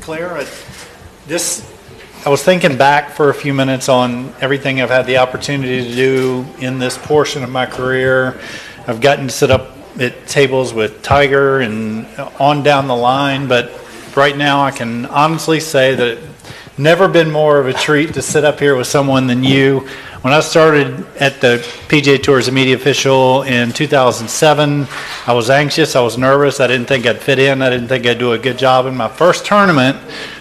Claire, I was thinking back for a few minutes on everything I've had the opportunity to do in this portion of my career. I've gotten to sit up at tables with Tiger and on down the line, but right now I can honestly say that it's never been more of a treat to sit up here with someone than you. When I started at the PGA Tour as a media official in 2007, I was anxious, I was nervous, I didn't think I'd fit in, I didn't think I'd do a good job. In my first tournament,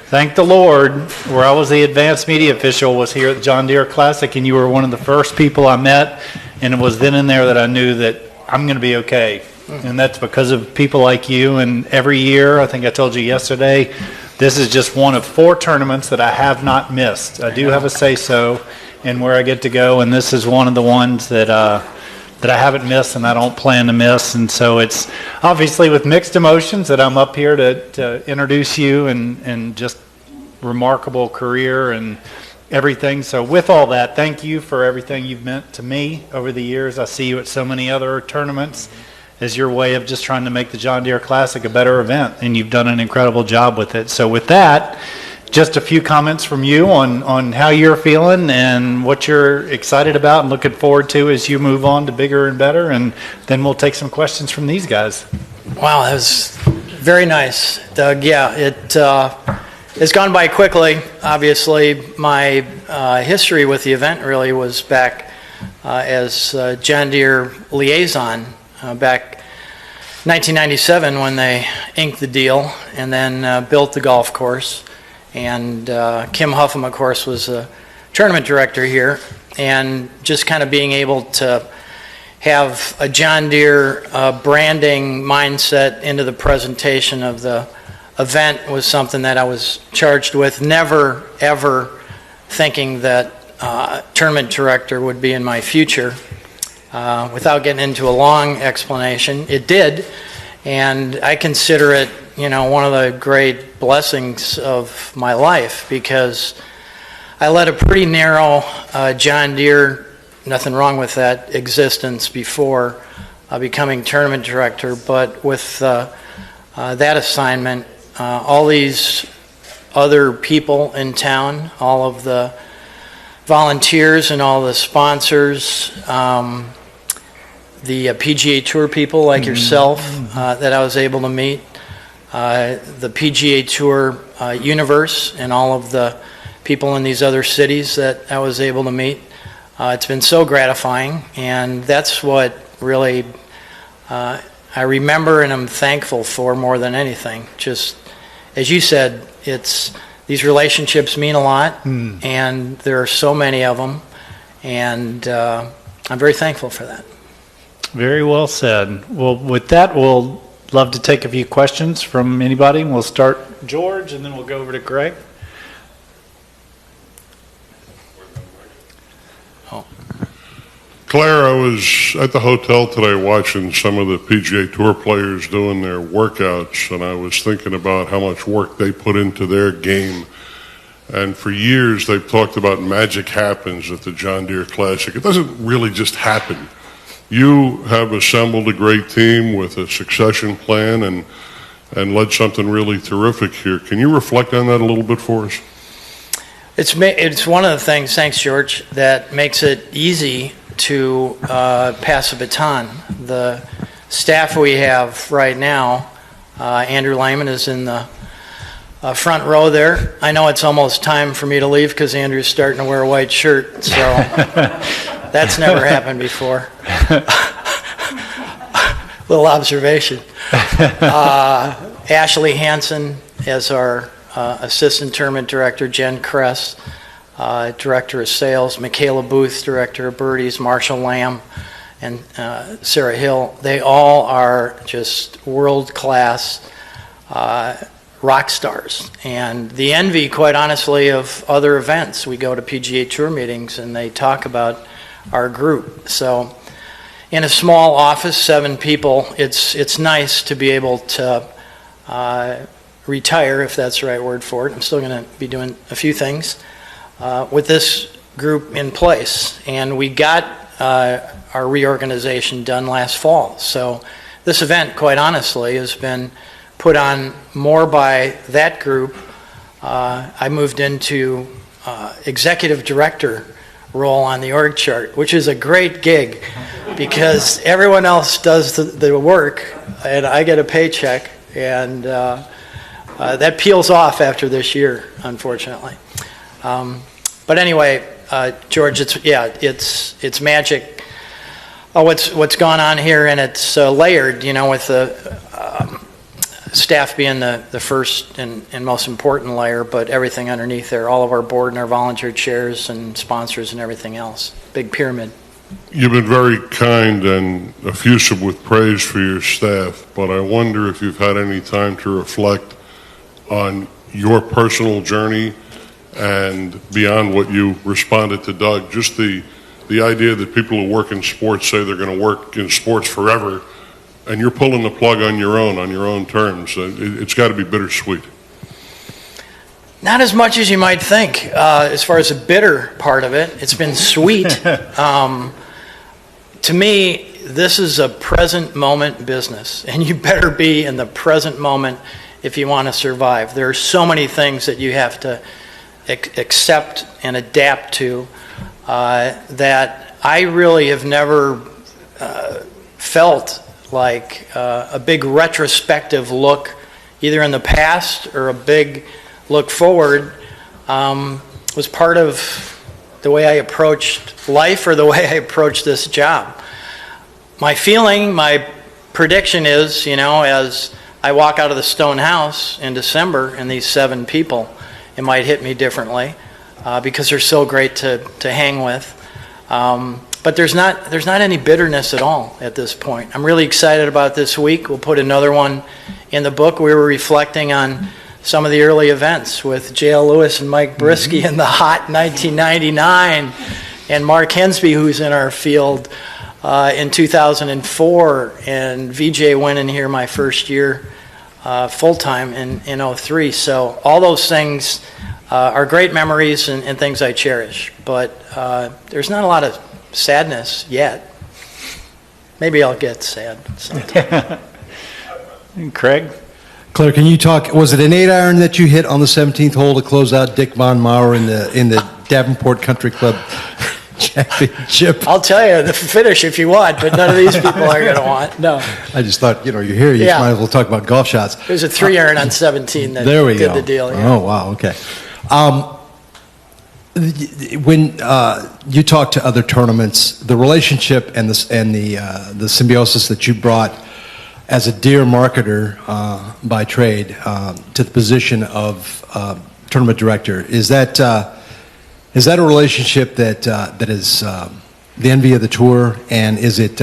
thank the Lord, where I was the advanced media official, was here at the John Deere Classic, and you were one of the first people I met, and it was then and there that I knew that I'm going to be okay. And that's because of people like you. And every year, I think I told you yesterday, this is just one of 4 tournaments that I have not missed. I do have a say-so in where I get to go, and this is one of the ones that I haven't missed and I don't plan to miss. And so it's obviously with mixed emotions that I'm up here to introduce you and just remarkable career and everything. So with all that, thank you for everything you've meant to me over the years. I see you at so many other tournaments as your way of just trying to make the John Deere Classic a better event, and you've done an incredible job with it. So with that, just a few comments from you on how you're feeling and what you're excited about and looking forward to as you move on to bigger and better, and then we'll take some questions from these guys. Wow, that was very nice, Doug. Yeah, it's gone by quickly. Obviously, my history with the event really was back as John Deere liaison back 1997 when they inked the deal and then built the golf course. And Kim Huffam, of course, was a tournament director here. And just kind of being able to have a John Deere branding mindset into the presentation of the event was something that I was charged with. Never, ever thinking that tournament director would be in my future. Without getting into a long explanation, it did. And I consider it, one of the great blessings of my life, because I led a pretty narrow John Deere, nothing wrong with that, existence before becoming tournament director. But with that assignment, all these other people in town, all of the volunteers and all the sponsors, the PGA Tour people like yourself that I was able to meet, the PGA Tour universe and all of the people in these other cities that I was able to meet. It's been so gratifying, and that's what really I remember and I'm thankful for more than anything. Just as you said, these relationships mean a lot, and there are so many of them, and I'm very thankful for that. Very well said. Well, with that, we'll love to take a few questions from anybody. We'll start George, and then we'll go over to Greg. Claire, I was at the hotel today watching some of the PGA Tour players doing their workouts, and I was thinking about how much work they put into their game. And for years, they've talked about magic happens at the John Deere Classic. It doesn't really just happen. You have assembled a great team with a succession plan and led something really terrific here. Can you reflect on that a little bit for us? It's one of the things, thanks George, that makes it easy to pass a baton. The staff we have right now, Andrew Lyman is in the front row there. I know it's almost time for me to leave because Andrew's starting to wear a white shirt, so that's never happened before. Little observation. Ashley Hansen as our assistant tournament director, Jen Kress, director of sales, Michaela Booth, director of birdies, Marshall Lamb, and Sarah Hill. They all are just world-class rock stars, and the envy, quite honestly, of other events. We go to PGA Tour meetings and they talk about our group. So in a small office, 7 people, it's nice to be able to retire, if that's the right word for it. I'm still going to be doing a few things with this group in place, and we got our reorganization done last fall. So this event, quite honestly, has been put on more by that group I moved into executive director role on the org chart, which is a great gig because everyone else does the work and I get a paycheck, and that peels off after this year, unfortunately. But anyway, George, it's magic. What's gone on here, and it's layered, with the staff being the first and most important layer, but everything underneath there, all of our board and our volunteer chairs and sponsors and everything else. Big pyramid. You've been very kind and effusive with praise for your staff, but I wonder if you've had any time to reflect on your personal journey and beyond what you responded to Doug, just the idea that people who work in sports say they're going to work in sports forever, and you're pulling the plug on your own terms. It's got to be bittersweet. Not as much as you might think. As far as the bitter part of it, it's been sweet. To me, this is a present moment business, and you better be in the present moment if you want to survive. There are so many things that you have to accept and adapt to that I really have never felt like a big retrospective look, either in the past or a big look forward, was part of the way I approached life or the way I approached this job. My prediction is, as I walk out of the stone house in December and these 7 people, it might hit me differently because they're so great to hang with. But there's not any bitterness at all at this point. I'm really excited about this week. We'll put another one in the book. We were reflecting on some of the early events with J.L. Lewis and Mike Brisky in the hot 1999, and Mark Hensby, who's in our field, in 2004, and VJ went in here my first year full-time in 03. So all those things are great memories and things I cherish. But there's not a lot of sadness yet. Maybe I'll get sad sometime. Craig? Claire, can you talk, was it an 8-iron that you hit on the 17th hole to close out Dick Von Mauer in the Davenport Country Club Championship? I'll tell you the finish if you want, but none of these people are going to want. No. I just thought, you're here, you might as well talk about golf shots. It was a 3-iron on 17 that there we did go. the deal. Yeah. Oh, wow, okay. When you talk to other tournaments, the relationship and the symbiosis that you brought as a Deere marketer by trade to the position of tournament director, is that a relationship that is the envy of the tour, and is it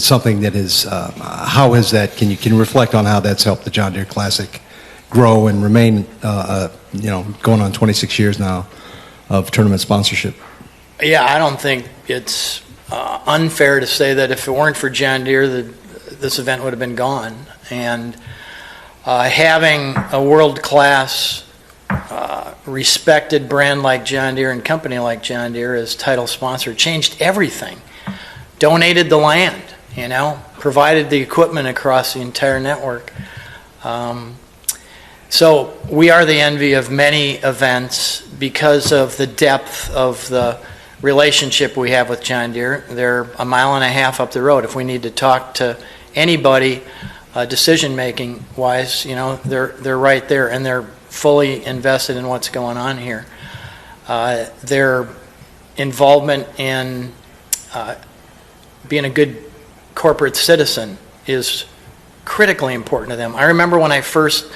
something that is how is that? Can you reflect on how that's helped the John Deere Classic grow and remain going on 26 years now of tournament sponsorship? Yeah, I don't think it's unfair to say that if it weren't for John Deere, this event would have been gone. And having a world-class, respected brand like John Deere and company like John Deere as title sponsor changed everything. Donated the land, provided the equipment across the entire network. So we are the envy of many events because of the depth of the relationship we have with John Deere. They're a mile and a half up the road. If we need to talk to anybody decision-making wise, they're right there, and they're fully invested in what's going on here. Their involvement in being a good corporate citizen is critically important to them. I remember when I first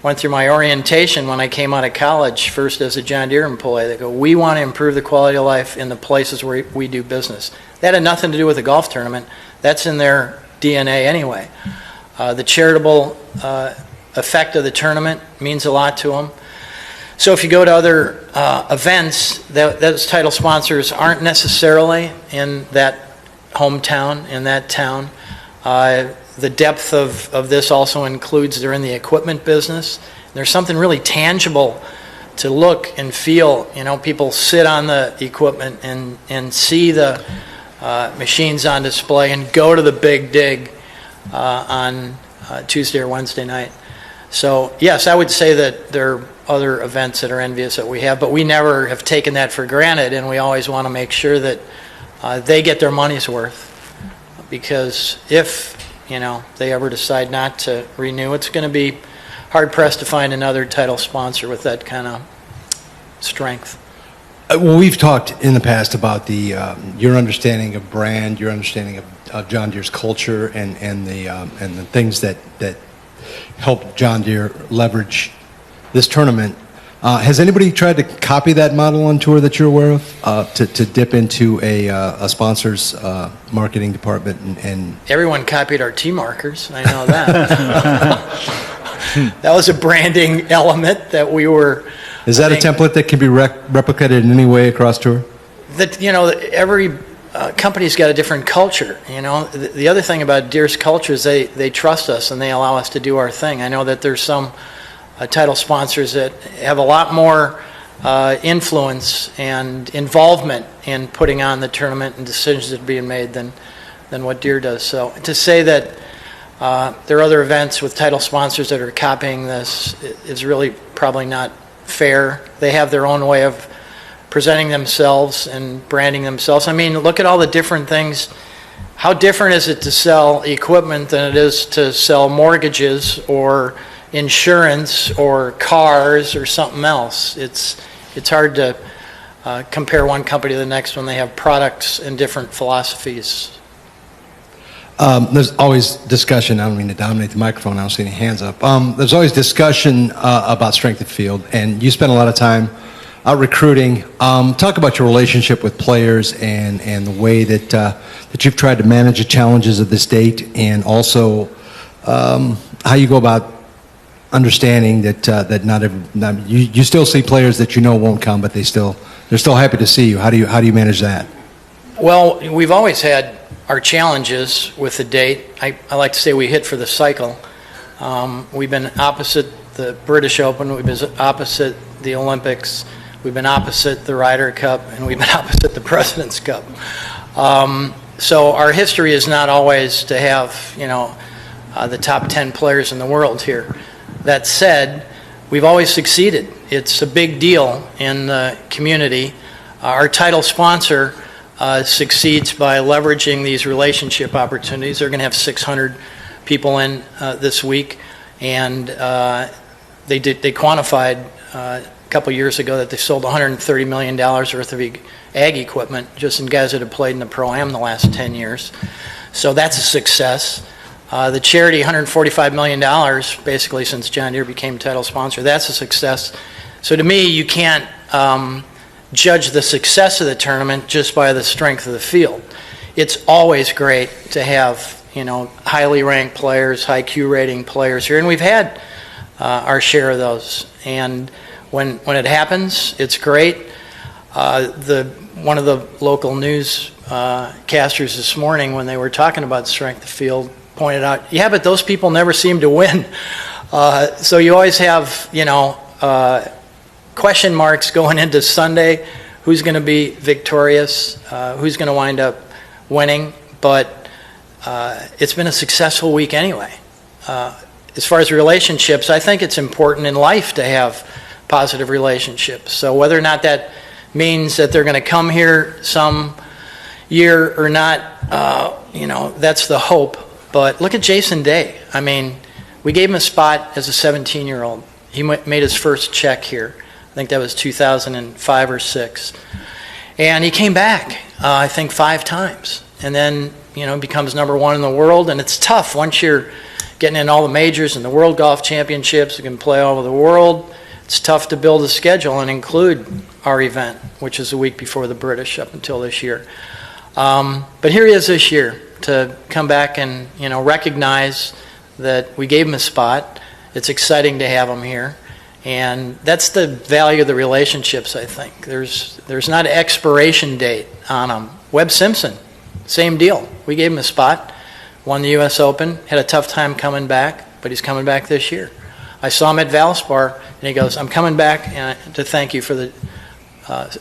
went through my orientation when I came out of college, first as a John Deere employee, they go, we want to improve the quality of life in the places where we do business. That had nothing to do with the golf tournament. That's in their DNA anyway. The charitable effect of the tournament means a lot to them. So if you go to other events, those title sponsors aren't necessarily in that hometown, in that town. The depth of this also includes they're in the equipment business. There's something really tangible to look and feel. People sit on the equipment and see the machines on display and go to the big dig on Tuesday or Wednesday night. So yes, I would say that they're other events that are envious that we have, but we never have taken that for granted, and we always want to make sure that they get their money's worth. Because if, they ever decide not to renew, it's going to be hard-pressed to find another title sponsor with that kind of strength. Well, we've talked in the past about your understanding of brand, your understanding of John Deere's culture, and the things that help John Deere leverage this tournament. Has anybody tried to copy that model on tour that you're aware of, to dip into a sponsor's marketing department and Everyone copied our T markers. I know that. That was a branding element that we were. Is that a template that can be replicated in any way across tour? That every company's got a different culture. The other thing about Deere's culture is they trust us and they allow us to do our thing. I know that there's some title sponsors that have a lot more influence and involvement in putting on the tournament and decisions that are being made than what Deere does. So to say that there are other events with title sponsors that are copying this is really probably not fair. They have their own way of presenting themselves and branding themselves. I mean, look at all the different things. How different is it to sell equipment than it is to sell mortgages or insurance or cars or something else? It's hard to compare one company to the next when they have products and different philosophies. There's always discussion. I don't mean to dominate the microphone. I don't see any hands up. There's always discussion about strength of field, and you spend a lot of time out recruiting. Talk about your relationship with players and the way that you've tried to manage the challenges of this date, and also how you go about understanding that you still see players that won't come, but they're still happy to see you. How do you manage that? Well, we've always had our challenges with the date. I like to say we hit for the cycle. We've been opposite the British Open, we've been opposite the Olympics, we've been opposite the Ryder Cup, and we've been opposite the President's Cup. So our history is not always to have, the top 10 players in the world here. That said, we've always succeeded. It's a big deal in the community. Our title sponsor succeeds by leveraging these relationship opportunities. They're going to have 600 people in this week, and they quantified a couple years ago that they sold $130 million worth of ag equipment just in guys that have played in the Pro-Am the last 10 years. So that's a success. The charity, $145 million basically since John Deere became title sponsor. That's a success. So to me, you can't judge the success of the tournament just by the strength of the field. It's always great to have highly ranked players, high Q rating players here, and we've had our share of those. And when it happens, it's great. One of the local news casters this morning, when they were talking about strength of field, pointed out, yeah, but those people never seem to win. So you always have question marks going into Sunday. Who's going to be victorious? Who's going to wind up winning? But it's been a successful week anyway. As far as relationships, I think it's important in life to have positive relationships. So whether or not that means that they're going to come here some year or not, that's the hope. But look at Jason Day. I mean, we gave him a spot as a 17-year-old. He made his first check here. I think that was 2005 or 6. And he came back, I think, 5 times. And then, becomes number 1 in the world. And it's tough once you're getting in all the majors and the World Golf Championships. You can play all over the world. It's tough to build a schedule and include our event, which is a week before the British up until this year. But here he is this year to come back and, recognize that we gave him a spot. It's exciting to have him here. And that's the value of the relationships, I think. There's not an expiration date on them. Webb Simpson, same deal. We gave him a spot, won the U.S. Open, had a tough time coming back, but he's coming back this year. I saw him at Valspar, and he goes, I'm coming back to thank you for the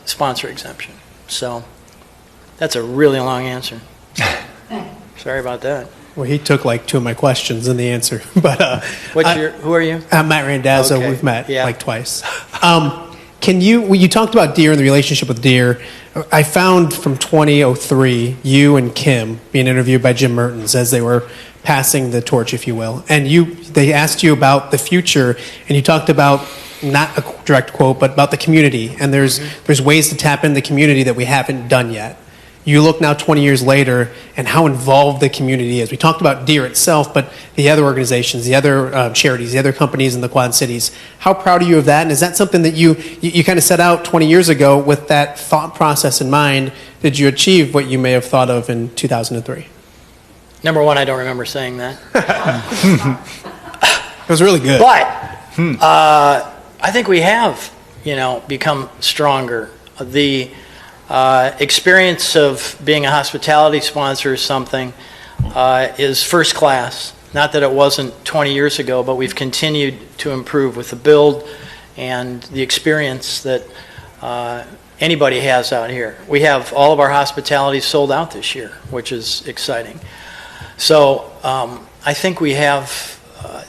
sponsor exemption. So that's a really long answer. Sorry about that. Well, he took like two of my questions in the answer. But Who are you? I'm Matt Randazzo. Okay. We've met Yeah. like twice. When you talked about Deere and the relationship with Deere, I found from 2003 you and Kim being interviewed by Jim Mertens as they were passing the torch, if you will, and they asked you about the future, and you talked about, not a direct quote, but about the community, and there's ways to tap in the community that we haven't done yet. You look now 20 years later and how involved the community is. We talked about Deere itself, but the other organizations, the other charities, the other companies in the Quad Cities. How proud are you of that? And is that something that you kind of set out 20 years ago with that thought process in mind? Did you achieve what you may have thought of in 2003? Number one, I don't remember saying that. It was really good. But I think we have, become stronger. The experience of being a hospitality sponsor or something is first class. Not that it wasn't 20 years ago, but we've continued to improve with the build and the experience that anybody has out here. We have all of our hospitality sold out this year, which is exciting. So I think we have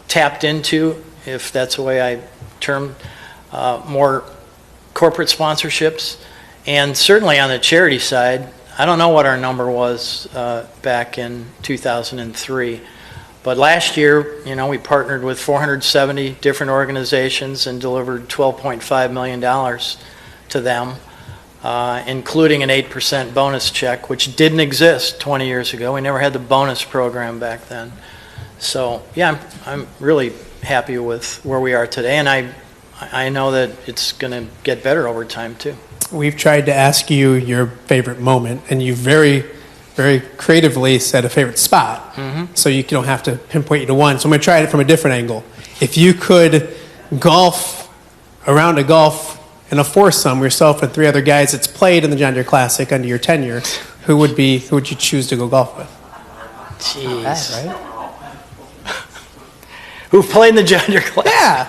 tapped into, if that's the way I term, more corporate sponsorships. And certainly on the charity side, I don't know what our number was back in 2003. But last year, we partnered with 470 different organizations and delivered $12.5 million to them, including an 8% bonus check, which didn't exist 20 years ago. We never had the bonus program back then. So, yeah, I'm really happy with where we are today, and I know that it's going to get better over time, too. We've tried to ask you your favorite moment, and you very, very creatively said a favorite spot. Mm-hmm. So you don't have to pinpoint you to one. So I'm going to try it from a different angle. If you could golf around a golf in a foursome, yourself and three other guys that's played in the John Deere Classic under your tenure, who would you choose to go golf with? Jeez. Bad, right? Who've played in the John Deere Classic? Yeah.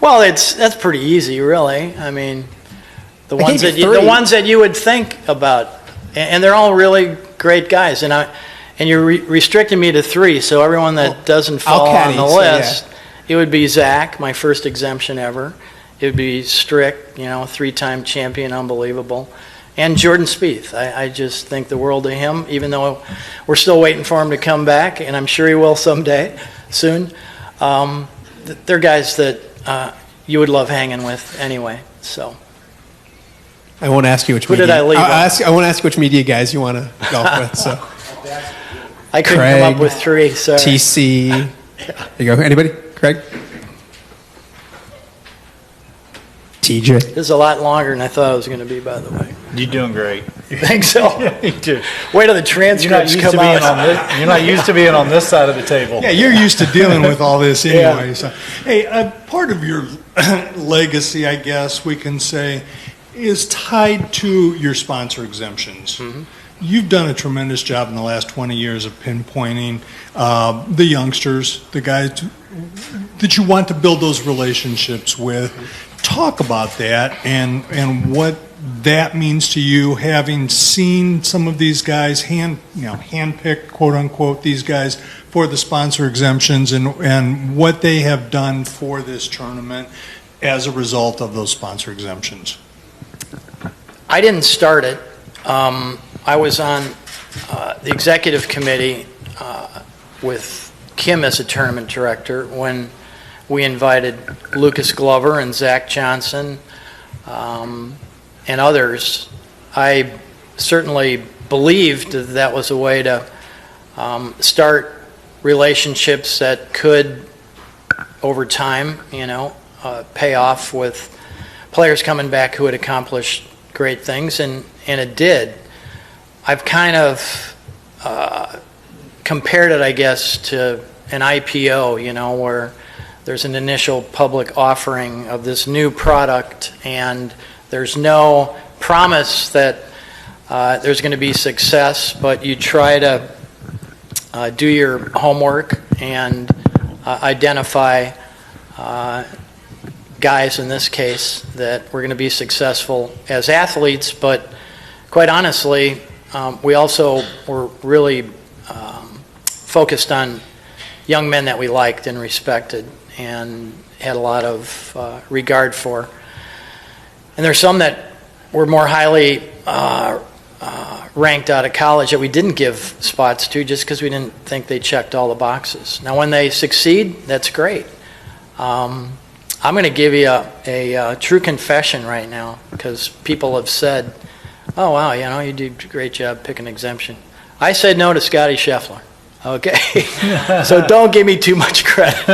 Well, that's pretty easy, really. I mean, the ones that you would think about, and they're all really great guys. And you're restricting me to three, so everyone that doesn't fall on the list, it would be Zach, my first exemption ever. It would be Strick, three-time champion, unbelievable, and Jordan Spieth. I just think the world of him, even though we're still waiting for him to come back, and I'm sure he will someday, soon. They're guys that you would love hanging with anyway. So I won't ask you which. Who did I leave? I won't ask which media guys you want to golf with. So I couldn't Craig, come up with three. Sorry. TC. There you go. Anybody? Craig. TJ. This is a lot longer than I thought it was going to be, by the way. You're doing great. You think so? Yeah, you do. Wait till the transcripts come out. You're not used to being on this side of the table. Yeah, you're used to dealing with all this anyway. So, hey, part of your legacy, I guess we can say, is tied to your sponsor exemptions. Mm-hmm. You've done a tremendous job in the last 20 years of pinpointing the youngsters, the guys that you want to build those relationships with. Talk about that and what that means to you, having seen some of these guys handpicked, quote unquote, these guys for the sponsor exemptions and what they have done for this tournament as a result of those sponsor exemptions. I didn't start it. I was on the executive committee with Kim as a tournament director when we invited Lucas Glover and Zach Johnson and others. I certainly believed that was a way to start relationships that could, over time, pay off with players coming back who had accomplished great things, and it did. I've kind of compared it, I guess, to an IPO, where there's an initial public offering of this new product, and there's no promise that there's going to be success, but you try to do your homework and identify guys, in this case, that were going to be successful as athletes, but quite honestly, we also were really focused on young men that we liked and respected and had a lot of regard for. And there's some that were more highly ranked out of college that we didn't give spots to just because we didn't think they checked all the boxes. Now, when they succeed, that's great. I'm going to give you a true confession right now, because people have said, oh, wow, you did a great job picking exemption. I said no to Scotty Scheffler, okay? So don't give me too much credit.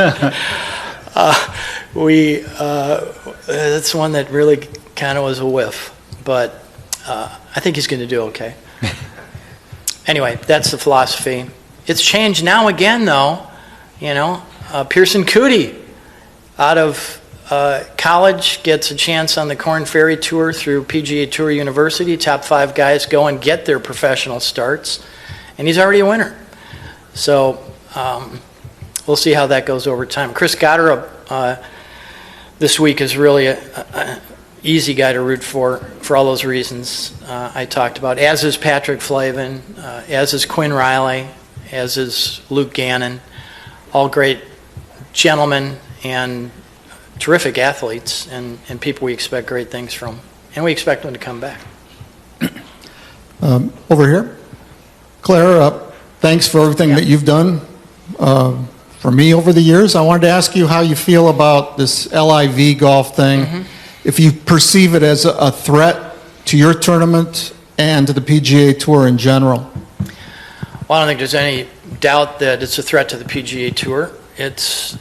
That's one that really kind of was a whiff, but I think he's going to do okay. Anyway, that's the philosophy. It's changed now again, though. Pearson Cootie out of college gets a chance on the Korn Ferry Tour through PGA Tour University. Top 5 guys go and get their professional starts, and he's already a winner. So we'll see how that goes over time. Chris Gotterup this week is really an easy guy to root for all those reasons I talked about, as is Patrick Flavin, as is Quinn Riley, as is Luke Gannon, all great gentlemen and terrific athletes and people we expect great things from. And we expect them to come back. Over here. Claire, thanks for everything that you've done for me over the years. I wanted to ask you how you feel about this LIV golf thing. Mm-hmm. If you perceive it as a threat to your tournament and to the PGA Tour in general. Well, I don't think there's any doubt that it's a threat to the PGA Tour. It's,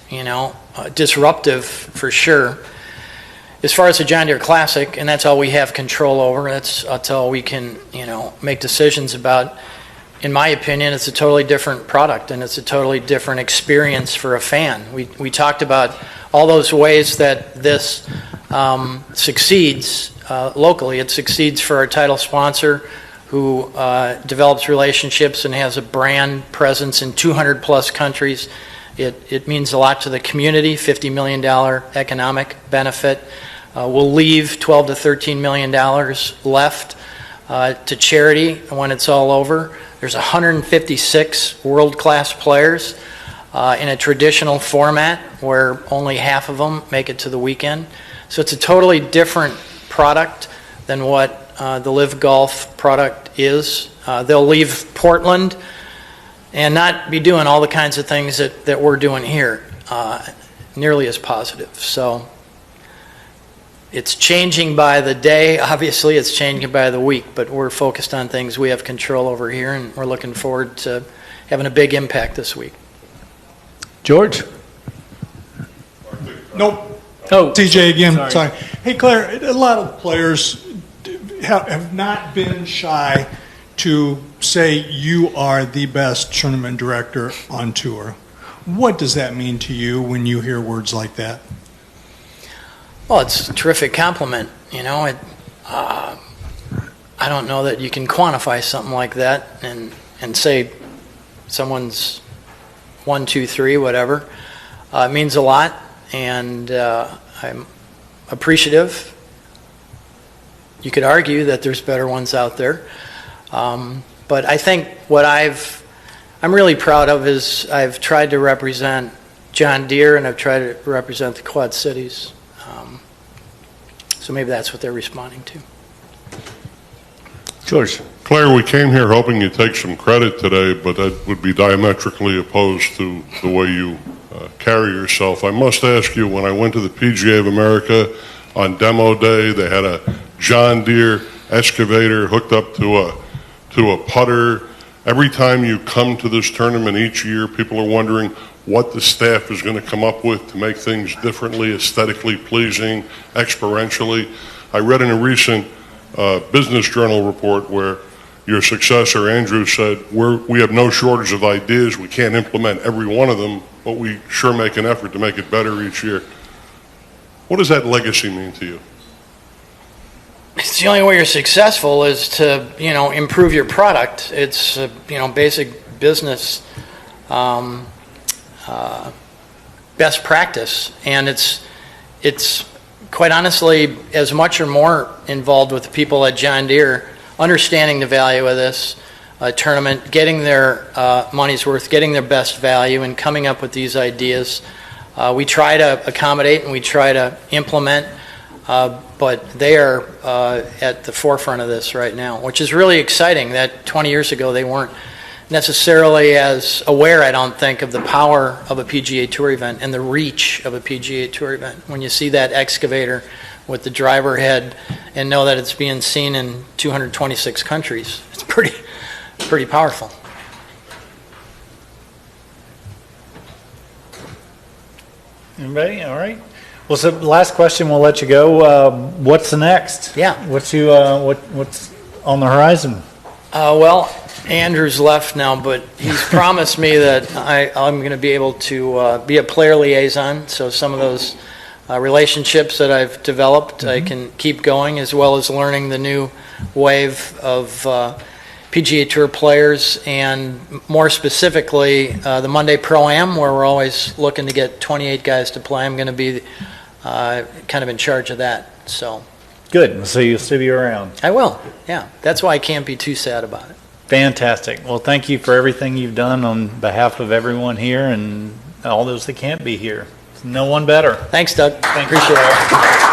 disruptive for sure. As far as the John Deere Classic, and that's all we have control over, that's all we can, make decisions about. In my opinion, it's a totally different product, and it's a totally different experience for a fan. We talked about all those ways that this succeeds locally. It succeeds for our title sponsor, who develops relationships and has a brand presence in 200-plus countries. It means a lot to the community, $50 million economic benefit. We'll leave $12 to $13 million left to charity when it's all over. There's 156 world-class players in a traditional format where only half of them make it to the weekend. So it's a totally different product than what the Live Golf product is. They'll leave Portland and not be doing all the kinds of things that we're doing here, nearly as positive. So it's changing by the day. Obviously, it's changing by the week, but we're focused on things we have control over here, and we're looking forward to having a big impact this week. George? Nope. Oh, TJ again. sorry. Hey, Claire, a lot of players have not been shy to say you are the best tournament director on tour. What does that mean to you when you hear words like that? Well, it's a terrific compliment. I don't know that you can quantify something like that and say someone's 1, 2, 3, whatever. It means a lot, and I'm appreciative. You could argue that there's better ones out there. But I think what I'm really proud of is I've tried to represent John Deere, and I've tried to represent the Quad Cities. So maybe that's what they're responding to. George? Claire, we came here hoping you'd take some credit today, but that would be diametrically opposed to the way you carry yourself. I must ask you, when I went to the PGA of America on demo day, they had a John Deere excavator hooked up to a putter. Every time you come to this tournament each year, people are wondering what the staff is going to come up with to make things differently, aesthetically pleasing, experientially. I read in a recent Business Journal report where your successor, Andrew, said, we have no shortage of ideas. We can't implement every one of them, but we sure make an effort to make it better each year. What does that legacy mean to you? It's the only way you're successful is to, improve your product. It's, basic business best practice. And it's quite honestly as much or more involved with the people at John Deere, understanding the value of this, tournament, getting their money's worth, getting their best value, and coming up with these ideas. We try to accommodate and we try to implement, but they are at the forefront of this right now, which is really exciting. That 20 years ago they weren't necessarily as aware, I don't think, of the power of a PGA Tour event and the reach of a PGA Tour event. When you see that excavator with the driver head and know that it's being seen in 226 countries, it's pretty powerful. Anybody? All right. Well, so last question, we'll let you go. What's the next? Yeah. What's on the horizon? Well, Andrew's left now, but he's promised me that I'm going to be able to be a player liaison. So some of those relationships that I've developed, I can keep going, as well as learning the new wave of PGA Tour players, and more specifically, the Monday Pro-Am, where we're always looking to get 28 guys to play. I'm going to be kind of in charge of that. So Good. So you'll still be around. I will. Yeah, that's why I can't be too sad about it. Fantastic. Well, thank you for everything you've done on behalf of everyone here and all those that can't be here. No one better. Thanks, Doug. Thank you. Appreciate it.